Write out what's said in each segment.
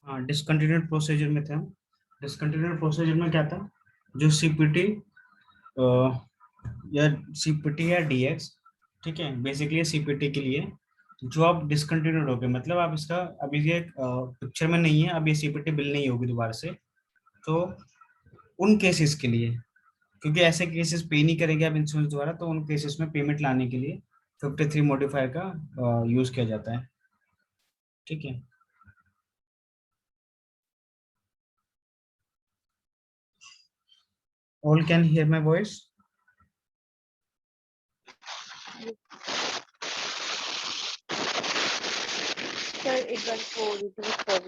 हाँ, discontinued procedure में थे हम। डिसकंटिन्यूड प्रोसीजर में क्या था, जो सीपीटी या सीपीटी या डीएक्स, ठीक है, बेसिकली सीपीटी के लिए जो आप डिसकंटिन्यूड हो गए, मतलब आप इसका अभी ये पिक्चर में नहीं है, अब ये सीपीटी बिल नहीं होगी दोबारा से, तो उन केसेस के लिए, क्योंकि ऐसे केसेस पे नहीं करेंगे आप इंश्योरेंस द्वारा, तो उन केसेस में पेमेंट लाने के लिए 53 मॉडिफायर का यूज किया जाता है। ठीक है। All can hear my voice? Sir एक बार वो रिड्यूस सर्विस,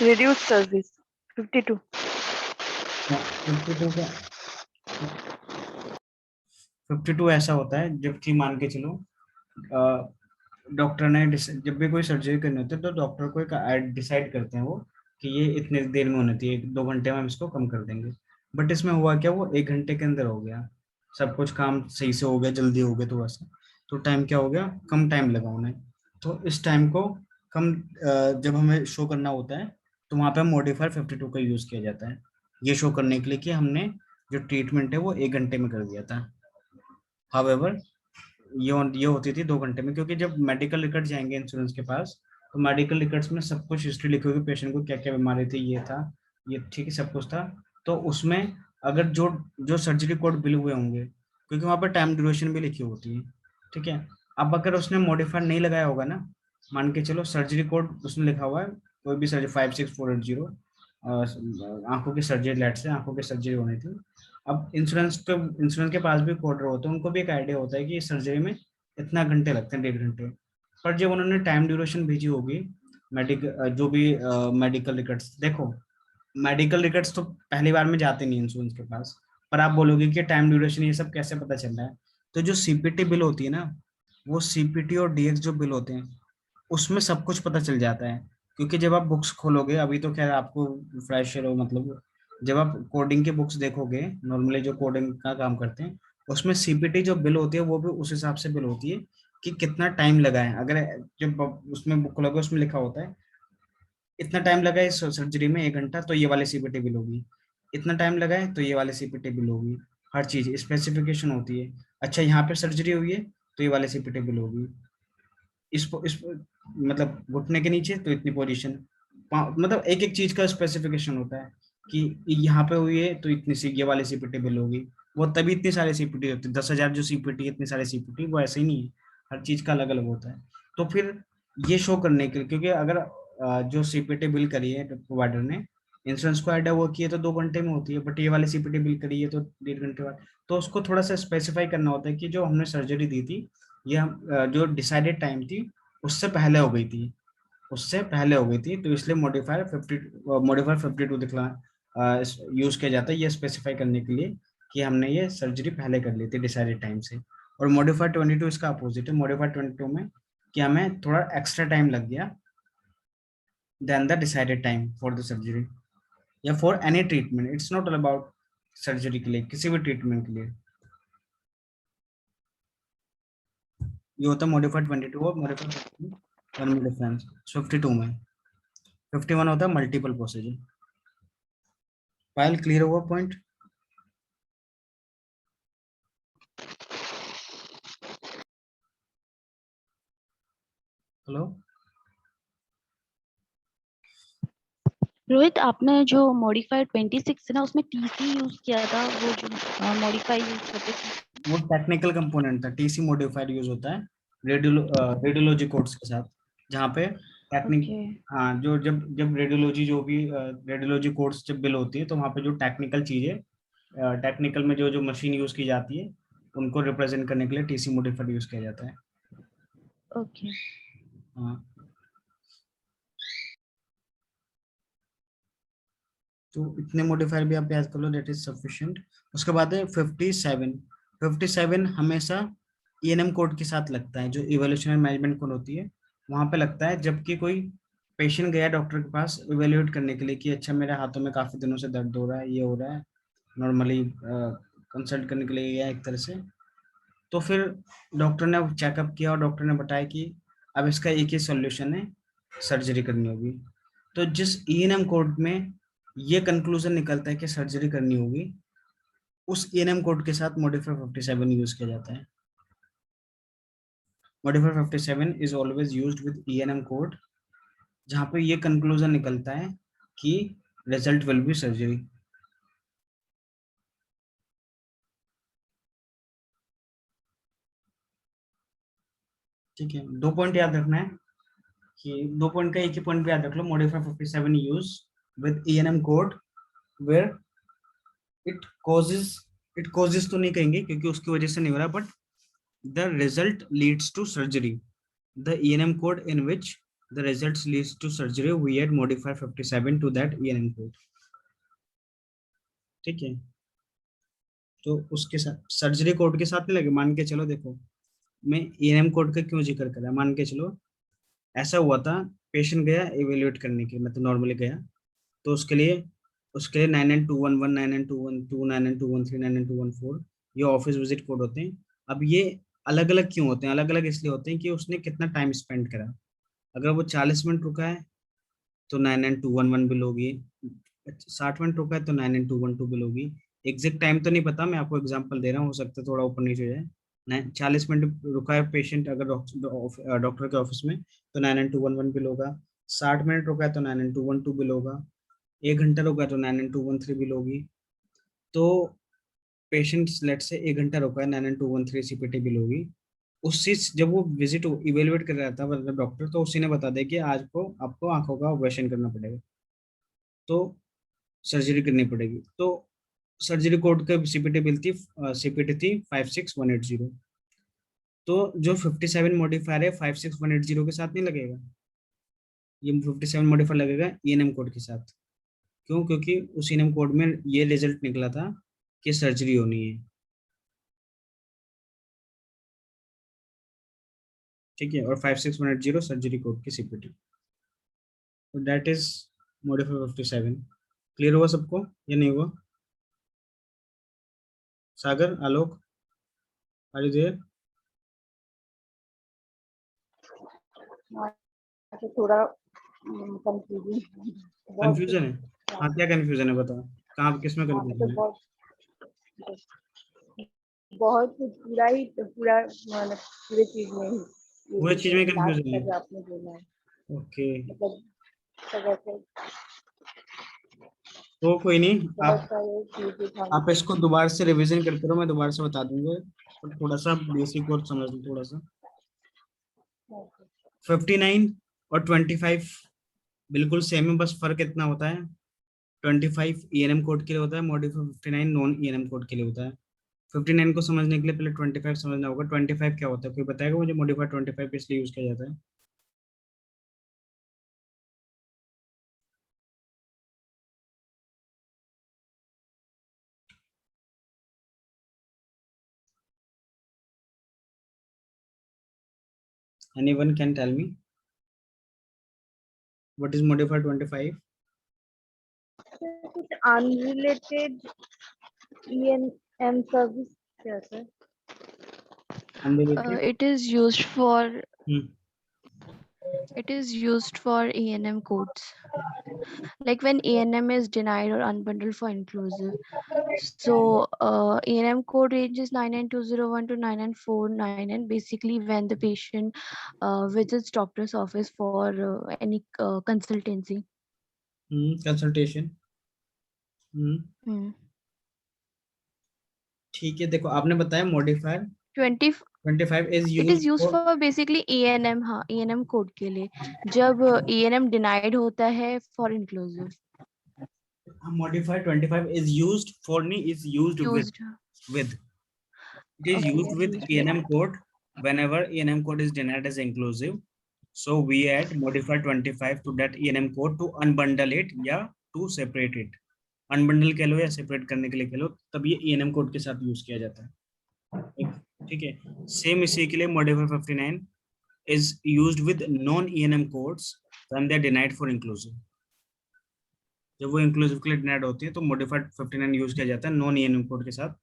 रिड्यूस सर्विस 52। 52 का 52 ऐसा होता है जबकि मान के चलो डॉक्टर ने जब भी कोई सर्जरी करनी होती है तो डॉक्टर को एक डिसाइड करते हैं वो कि ये इतने देर में होनी चाहिए, 2 घंटे में हम इसको कम कर देंगे। बट इसमें हुआ क्या, वो 1 घंटे के अंदर हो गया, सब कुछ काम सही से हो गया, जल्दी हो गया, तो वैसा तो टाइम क्या हो गया, कम टाइम लगा उन्हें। तो इस टाइम को कम जब हमें शो करना होता है तो वहाँ पे मॉडिफायर 52 का यूज किया जाता है, ये शो करने के लिए कि हमने जो ट्रीटमेंट है वो 1 घंटे में कर दिया था। हावेवर ये होती थी 2 घंटे में, क्योंकि जब मेडिकल रिकॉर्ड जाएंगे इंश्योरेंस के पास तो मेडिकल रिकॉर्ड्स में सब कुछ हिस्ट्री लिखी होगी, पेशेंट को क्या क्या बीमारी थी, ये था, ये ठीक है, सब कुछ था। तो उसमें अगर जो जो सर्जरी कोड बिल हुए होंगे, क्योंकि वहाँ पर टाइम ड्यूरेशन भी लिखी होती है, ठीक है। अब अगर उसने मॉडिफायर नहीं लगाया होगा ना, मान के चलो सर्जरी कोड उसने लिखा हुआ है कोई भी सर्जरी 56480, आंखों की सर्जरी, लेट से आंखों की सर्जरी होनी थी। अब इंश्योरेंस के पास भी कोडर होते हैं, उनको भी एक आइडिया होता है कि इस सर्जरी में इतना घंटे लगते हैं, 1.5 घंटे। पर जब उन्होंने टाइम ड्यूरेशन भेजी होगी, मेडिकल जो भी मेडिकल रिकॉर्ड्स देखो, मेडिकल रिकॉर्ड्स तो पहली बार में जाते नहीं इंश्योरेंस के पास, पर आप बोलोगे कि टाइम ड्यूरेशन ये सब कैसे पता चल रहा है, तो जो सीपीटी बिल होती है ना, वो सीपीटी और डीएक्स जो बिल होते हैं उसमें सब कुछ पता चल जाता है। क्योंकि जब आप बुक्स खोलोगे, अभी तो खैर आपको फ्रेशर हो, मतलब जब आप कोडिंग के बुक्स देखोगे, नॉर्मली जो कोडिंग का काम करते हैं, उसमें सीपीटी जो बिल होती है वो भी उस हिसाब से बिल होती है कि कितना टाइम लगा है। अगर जब उसमें बुक खोलोगे उसमें लिखा होता है इतना टाइम लगा है इस सर्जरी में 1 घंटा, तो ये वाली सीपीटी बिल होगी, इतना टाइम लगा है तो ये वाली सीपीटी बिल होगी, हर चीज स्पेसिफिकेशन होती है। अच्छा, यहाँ पे सर्जरी हुई है तो ये वाली सीपीटी बिल होगी, इस मतलब घुटने के नीचे तो इतनी पोजीशन, मतलब एक एक चीज का स्पेसिफिकेशन होता है कि यहाँ पे हुई है तो इतनी सी ये वाली सीपीटी बिल होगी। वो तभी इतनी सारी सीपीटी होती है, 10,000 जो सीपीटी, इतनी सारी सीपीटी, वो ऐसे ही नहीं है, हर चीज का अलग अलग होता है। तो फिर ये शो करने के लिए, क्योंकि अगर जो सीपीटी बिल करी है प्रोवाइडर ने, इंश्योरेंस को आइडिया वो की है तो 2 घंटे में होती है, बट ये वाली सीपीटी बिल करी है तो 1.5 घंटे बाद। तो उसको थोड़ा सा स्पेसिफाई करना होता है कि जो हमने सर्जरी दी थी, ये जो डिसाइडेड टाइम थी उससे पहले हो गई थी, उससे पहले हो गई थी, तो इसलिए मॉडिफायर 52 दिखला यूज किया जाता है ये स्पेसिफाई करने के लिए कि हमने ये सर्जरी पहले कर ली थी डिसाइडेड टाइम से। और मॉडिफायर 22 इसका अपोजिट है, मॉडिफायर 22 में कि हमें थोड़ा एक्स्ट्रा टाइम लग गया then the decided time for the surgery या for any treatment, it's not all about surgery के लिए, किसी भी ट्रीटमेंट के लिए। ये होता है मॉडिफाइड 22 और मॉडिफाइड 22 में डिफरेंस 52 में। 51 होता है मल्टीपल प्रोसीजर। फाइल क्लियर हुआ पॉइंट? हेलो? रोहित, आपने जो मॉडिफाइड 26 है ना, उसमें टीसी यूज किया था, वो जो मॉडिफाई यूज करते थे। वो टेक्निकल कंपोनेंट था, टीसी मॉडिफायर यूज होता है रेडियोलॉजी कोड्स के साथ, जहाँ पे टेक्निक, ओके। हाँ, जो जब जब रेडियोलॉजी जो भी रेडियोलॉजी कोड्स जब बिल होती है तो वहाँ पे जो टेक्निकल चीजें, टेक्निकल में जो जो मशीन यूज की जाती है उनको रिप्रेजेंट करने के लिए टीसी मॉडिफायर यूज किया जाता है। ओके। हाँ, तो इतने मॉडिफायर भी आप याद कर लो, दैट इज सफिशिएंट। उसके बाद है 57। 57 हमेशा ईएनएम कोड के साथ लगता है, जो इवोल्यूशनरी मैनेजमेंट कोड होती है वहां पे लगता है, जबकि कोई पेशेंट गया डॉक्टर के पास इवेल्युएट करने के लिए कि अच्छा मेरे हाथों में काफी दिनों से दर्द हो रहा है, ये हो रहा है, नॉर्मली कंसल्ट करने के लिए गया एक तरह से। तो फिर डॉक्टर ने चेकअप किया और डॉक्टर ने बताया कि अब इसका एक ही सॉल्यूशन है, सर्जरी करनी होगी। तो जिस ईएनएम कोड में ये कंक्लूजन निकलता है कि सर्जरी करनी होगी, उस ईएनएम कोड के साथ मॉडिफाई 57 यूज किया जाता है। Modify 57 is always used with ENM code जहां पे ये कंक्लूजन निकलता है कि रिजल्ट विल बी सर्जरी। ठीक है, 2 पॉइंट याद रखना है कि 2 पॉइंट का एक ही पॉइंट भी याद रख लो। Modify 57 use with ENM code where it causes, it causes तो नहीं कहेंगे क्योंकि उसकी वजह से नहीं हो रहा, but the result leads to surgery. The ENM code in which the results leads to surgery, we add modify 57 to that ENM code. ठीक है, तो उसके साथ सर्जरी कोड के साथ नहीं लगे। मान के चलो, देखो मैं ENM कोड का क्यों जिक्र कर रहा, मान के चलो ऐसा हुआ था, पेशेंट गया एवेल्युएट करने के, मतलब नॉर्मली गया, तो उसके लिए 9921 9921 9921 9921 ये ऑफिस विजिट कोड होते हैं। अब ये अलग अलग क्यों होते हैं? अलग अलग इसलिए होते हैं कि उसने कितना टाइम स्पेंड करा। अगर वो 40 मिनट रुका है तो 99211 बिल होगी, 60 मिनट रुका है तो 99212 बिल होगी। एग्जैक्ट टाइम तो नहीं पता, मैं आपको एग्जांपल दे रहा हूँ, हो सकता है थोड़ा ऊपर नीचे हो जाए। 40 मिनट रुका है पेशेंट अगर डॉक्टर के ऑफिस में तो 99211 बिल होगा। 60 मिनट रुका है तो 99212 बिल होगा। 1 घंटा रुका है तो 99213 बिल होगी। तो पेशेंट लेट से 1 घंटा रुका है, 99213 सीपीटी बिल होगी। उससे जब वो विजिट इवेलुएट कर रहा था मतलब डॉक्टर, तो उसी ने बता दिया कि आज को आपको आंखों का ऑपरेशन करना पड़ेगा, तो सर्जरी करनी पड़ेगी। तो सर्जरी कोड का सीपीटी बिल थी, सीपीटी थी 56180। तो जो 57 मॉडिफायर है 56180 के साथ नहीं लगेगा, ये 57 मॉडिफायर लगेगा ईएनएम कोड के साथ। क्यों? क्योंकि उस ईएनएम कोड में ये रिजल्ट निकला था कि सर्जरी होनी है। ठीक है, और 56180 सर्जरी कोड की सीपीटी, तो दैट इज मॉडिफाई 57। क्लियर हुआ सबको या नहीं हुआ? सागर, आलोक, आर यू देयर? अच्छा थोड़ा कंफ्यूजिंग बहुत कुछ। कंफ्यूजन है? हाँ, क्या कंफ्यूजन है बताओ, कहाँ किस में हाँ कंफ्यूजन मतलब है? बहुत कुछ पूरा मतलब पूरे चीज में ही पूरी चीज में लास्ट कंफ्यूजन का है? जो आपने बोला है ओके, मतलब सब ऐसे तो कोई नहीं, बहुत आप सारे चीजें था। आप इसको दोबारा से रिवीजन करते रहो, मैं दोबारा से बता दूंगा, पर थोड़ा सा बेसिक और समझ लो थोड़ा सा। 59 और 25 बिल्कुल सेम है, बस फर्क इतना होता है, 25 ईएनएम कोड के लिए होता है, मॉडिफाई 59 नॉन ईएनएम कोड के लिए होता है। 59 को समझने के लिए पहले 25 समझना होगा। 25 क्या होता है, कोई बताएगा मुझे? मॉडिफाई 25 इसलिए यूज किया जाता है। Anyone can tell me what is modified 25? कुछ अनरिलेटेड ईएनएम सर्विस क्या sir? Unrelated? It is used for Hmm. ENM codes. Like when ENM is denied or unbundled for inclusive. So ENM code ranges 99201 to 99499. Basically, when the patient visits doctor's office for any consultancy. Consultation. Hmm. ठीक है, देखो आपने बताया modifier 20 25 is It is used used for, for basically ENM, हाँ ENM code के लिए जब ENM denied होता है for inclusive modified 25 is used for, नहीं, is used used with, it is okay used with used with ENM code whenever ENM code is denied as inclusive. So we add modified 25 to that ENM code to unbundle it या to separate it. Unbundle कह लो या separate करने के लिए कह लो, तब ये ENM code के साथ यूज किया जाता है। ठीक है, सेम इसी के लिए modify 59 is used with non ENM codes when they are denied for inclusive. जब वो इंक्लूसिव के लिए डिनाइड होती है तो मॉडिफाइड 59 यूज किया जाता है नॉन ईएनएम कोड के साथ।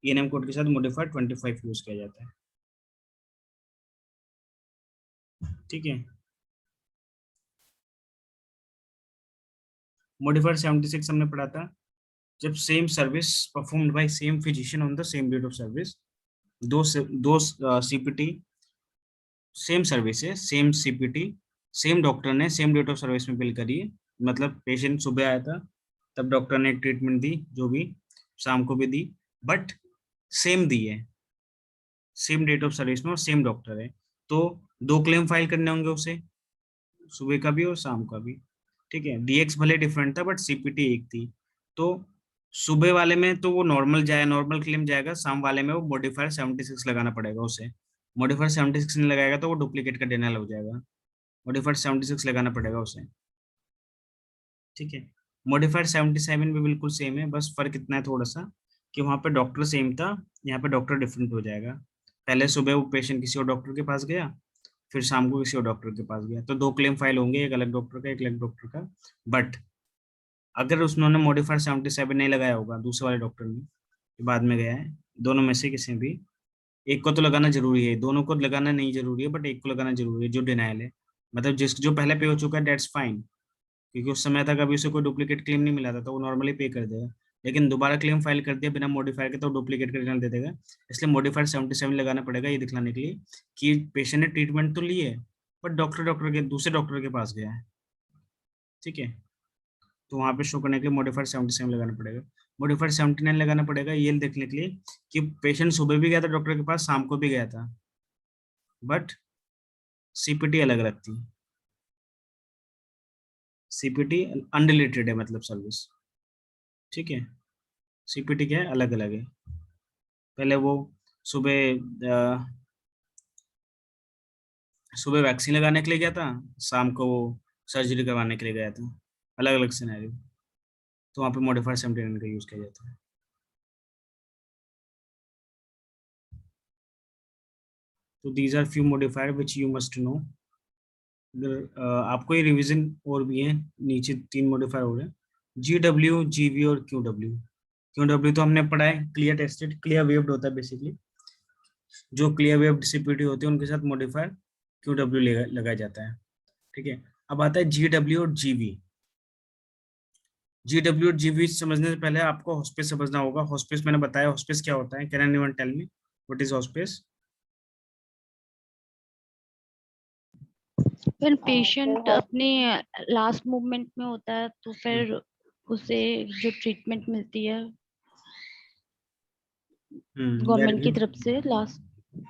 ईएनएम कोड के साथ मॉडिफाइड 25 यूज किया जाता है। ठीक है। मॉडिफाइड 76 हमने पढ़ा था, जब same service performed by same physician on the same date of service, दो सीपीटी, सेम सर्विस है, सेम सीपीटी, सेम डॉक्टर ने सेम डेट ऑफ सर्विस में बिल करी है। मतलब पेशेंट सुबह आया था, तब डॉक्टर ने एक ट्रीटमेंट दी, जो भी शाम को भी दी, बट सेम दी है, सेम डेट ऑफ सर्विस में और सेम डॉक्टर है, तो 2 क्लेम फाइल करने होंगे उसे, सुबह का भी और शाम का भी। ठीक है, डीएक्स भले डिफरेंट था बट सीपीटी एक थी, तो सुबह वाले में तो वो नॉर्मल जाए, नॉर्मल क्लेम जाएगा, शाम वाले में वो मॉडिफायर 76 लगाना पड़ेगा उसे। मॉडिफायर 76 नहीं लगाएगा तो वो डुप्लीकेट का डिनाइल हो जाएगा, मॉडिफायर 76 लगाना पड़ेगा उसे। ठीक है, मॉडिफायर 77 भी बिल्कुल सेम है, बस फर्क इतना है थोड़ा सा कि वहाँ पे डॉक्टर सेम था, यहाँ पे डॉक्टर डिफरेंट हो जाएगा। पहले सुबह वो पेशेंट किसी और डॉक्टर के पास गया, फिर शाम को किसी और डॉक्टर के पास गया, तो 2 क्लेम फाइल होंगे, एक अलग डॉक्टर का एक अलग डॉक्टर का। बट अगर उन्होंने मॉडिफायर 77 नहीं लगाया होगा, दूसरे वाले डॉक्टर ने जो बाद में गया है, दोनों में से किसी भी एक को तो लगाना जरूरी है, दोनों को लगाना नहीं जरूरी है, बट एक को लगाना जरूरी है जो डिनाइल है। मतलब जिस जो पहले पे हो चुका है दैट्स फाइन, क्योंकि उस समय तक अभी उसे कोई डुप्लीकेट क्लेम नहीं मिला था, तो वो नॉर्मली पे कर देगा। लेकिन दोबारा क्लेम फाइल कर दिया बिना मॉडिफायर के तो डुप्लीकेट का रिजल्ट दे देगा, इसलिए मॉडिफायर 77 लगाना पड़ेगा, ये दिखलाने के लिए कि पेशेंट ने ट्रीटमेंट तो ली है, बट डॉक्टर के दूसरे डॉक्टर के पास गया है। ठीक है, तो वहाँ पे शो करने के लिए मॉडिफायर 77 लगाना पड़ेगा। मॉडिफायर 79 लगाना पड़ेगा ये देखने के लिए कि पेशेंट सुबह भी गया था डॉक्टर के पास, शाम को भी गया था, बट सीपीटी अलग रखती है, सीपीटी अनरिलेटेड है, मतलब सर्विस। ठीक है, सीपीटी क्या है, अलग अलग है। पहले वो सुबह सुबह वैक्सीन लगाने के लिए गया था, शाम को वो सर्जरी करवाने के लिए गया था, अलग अलग सिनेरियो, तो वहाँ पे मॉडिफायर 79 का यूज किया जाता है। तो these are few modifier which you must know. अगर आपको ये रिवीजन और भी है, नीचे 3 मॉडिफायर हो रहे हैं, जी डब्ल्यू, जी वी और क्यू डब्ल्यू। क्यू डब्ल्यू तो हमने पढ़ा है, क्लियर टेस्टेड, क्लियर वेव्ड होता है बेसिकली, जो क्लियर वेव्ड सीपीटी होती है उनके साथ मॉडिफायर क्यू डब्ल्यू लगाया जाता है। ठीक है, अब आता है जी डब्ल्यू और जी वी। जी डब्ल्यू और जी वी समझने से पहले आपको हॉस्पिस समझना होगा। हॉस्पिस मैंने बताया, हॉस्पिस क्या होता है, can anyone tell me what is hospice? फिर पेशेंट अपने लास्ट मूवमेंट में होता है तो फिर उसे जो ट्रीटमेंट मिलती है वेरी गवर्नमेंट की गुड। तरफ से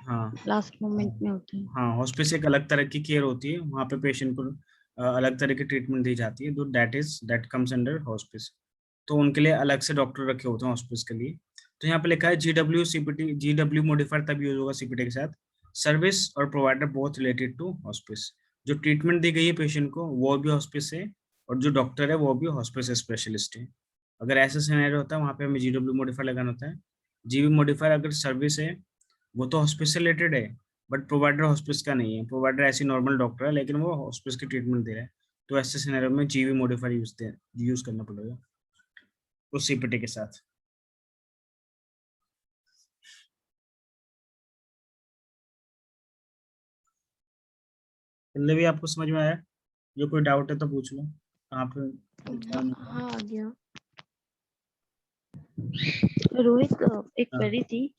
हाँ लास्ट मोमेंट में होती है। हाँ, हॉस्पिस एक अलग तरह की केयर होती है, वहाँ पे पेशेंट को अलग तरह की ट्रीटमेंट दी जाती है, तो दैट कम्स अंडर हॉस्पिस। तो उनके लिए अलग से डॉक्टर रखे होते हैं हॉस्पिस के लिए। तो यहाँ पे लिखा है G W CPT, G W modifier तब यूज होगा सीपीटी के साथ, सर्विस और provider both related to hospice. जो ट्रीटमेंट दी गई है पेशेंट को वो भी हॉस्पिस है, और जो डॉक्टर है वो भी हॉस्पिस स्पेशलिस्ट है। अगर ऐसा सिनेरियो होता है वहाँ पे हमें जी डब्ल्यू मॉडिफायर लगाना होता है। जीवी मॉडिफायर अगर सर्विस है वो तो हॉस्पिस से रिलेटेड है, बट प्रोवाइडर हॉस्पिस का नहीं है, प्रोवाइडर ऐसी नॉर्मल डॉक्टर है लेकिन वो हॉस्पिस की ट्रीटमेंट दे रहा है, तो ऐसे सिनेरियो में जीवी मॉडिफायर यूज करना पड़ेगा उस सीपीटी के साथ। पहले भी आपको समझ में आया? जो कोई डाउट है तो पूछ लो, कहाँ पे हाँ आ गया। रोहित एक हाँ, क्वेरी थी।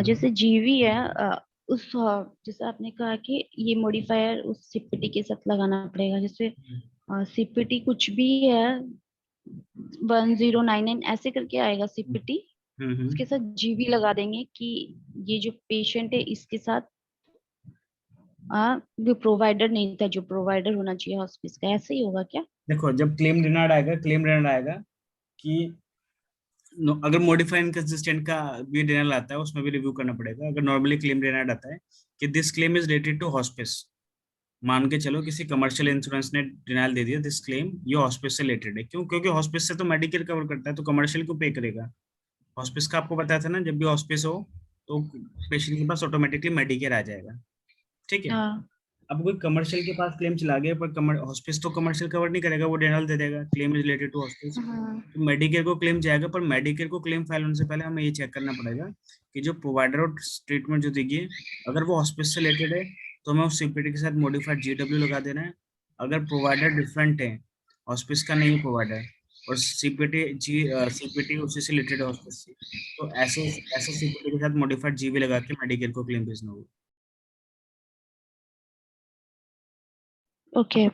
जैसे जीवी है जैसे आपने कहा कि ये मॉडिफायर उस सीपीटी के साथ लगाना पड़ेगा, जैसे सीपीटी कुछ भी है 1099 ऐसे करके आएगा सीपीटी, उसके साथ जीवी लगा देंगे कि ये जो पेशेंट है इसके साथ जो प्रोवाइडर नहीं था, जो प्रोवाइडर होना चाहिए हॉस्पिस का, ऐसे ही होगा क्या? देखो जब क्लेम डिनाइड आएगा कि अगर मॉडिफाई इनकंसिस्टेंट का भी डिनाइल आता है उसमें भी रिव्यू करना पड़ेगा। अगर नॉर्मली क्लेम डिनाइड आता है कि this claim is related to hospice, मान के चलो किसी कमर्शियल इंश्योरेंस ने डिनाइल दे दिया, दिस क्लेम ये हॉस्पिस से रिलेटेड है, क्यों? क्योंकि हॉस्पिस से तो मेडिकेयर कवर करता है, तो कमर्शियल क्यों पे करेगा? हॉस्पिस का आपको बताया था ना, जब भी हॉस्पिस हो तो पेशेंट के पास ऑटोमेटिकली मेडिकेयर आ जाएगा। ठीक है, हाँ अब कोई कमर्शियल के पास क्लेम चला गया पर हॉस्पिस तो कमर्शियल कवर नहीं करेगा, वो डिनाइल दे देगा, claim is related to hospice. हाँ। तो मेडिकेयर को क्लेम जाएगा, पर मेडिकेयर को क्लेम फाइल होने से पहले हमें ये चेक करना पड़ेगा कि जो प्रोवाइडर और ट्रीटमेंट जो देगी अगर वो हॉस्पिस से रिलेटेड है तो हमें उस सीपीटी के साथ मॉडिफाइड जीडब्ल्यू लगा देना है। अगर प्रोवाइडर डिफरेंट है, हॉस्पिस का नहीं प्रोवाइडर, और सीपीटी उसी से रिलेटेड हॉस्पिस से, तो ऐसे ऐसे सीपीटी के साथ मॉडिफाइड जीवी लगा के मेडिकेयर को क्लेम भेजना होगा। ओके।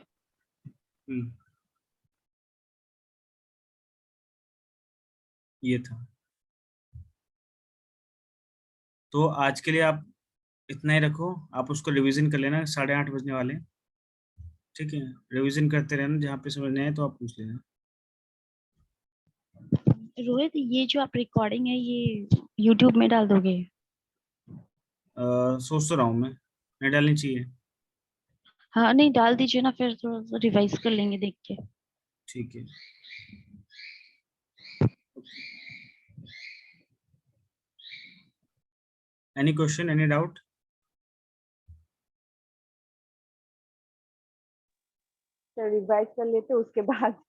ये था। तो आज के लिए आप इतना ही रखो, आप उसको रिवीजन कर लेना, 8:30 बजने वाले हैं। ठीक है, रिवीजन करते रहना, जहाँ पे समझ नहीं आए तो आप पूछ लेना। रोहित, ये जो आप रिकॉर्डिंग है ये YouTube में डाल दोगे? सोच तो रहा हूँ मैं, नहीं डालनी चाहिए। हाँ नहीं, डाल दीजिए ना, फिर थोड़ा सा रिवाइज कर लेंगे देख के। ठीक है। Any question, any doubt? तो रिवाइज कर लेते उसके बाद।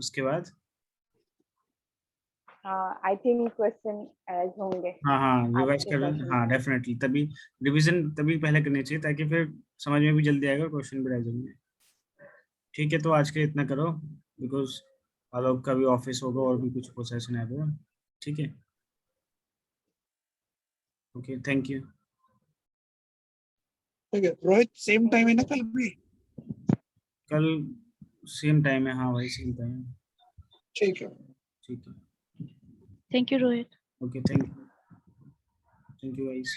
उसके बाद आई थिंक क्वेश्चन एज होंगे हाँ हाँ, रिवाइज आपके कर लें, सेशन हाँ में। डेफिनेटली, तभी रिवीजन तभी पहले करनी चाहिए, ताकि फिर समझ में भी जल्दी आएगा, क्वेश्चन भी रह जाएंगे। ठीक है, तो आज के इतना करो, बिकॉज आलोक का भी ऑफिस होगा और भी कुछ प्रोसेशन है तो। ठीक है, ओके, थैंक यू। ठीक है रोहित, सेम टाइम है ना कल भी? कल सेम टाइम है, हाँ भाई सेम टाइम है। ठीक है। ठीक है, thank you Rohit. Okay, thank you guys.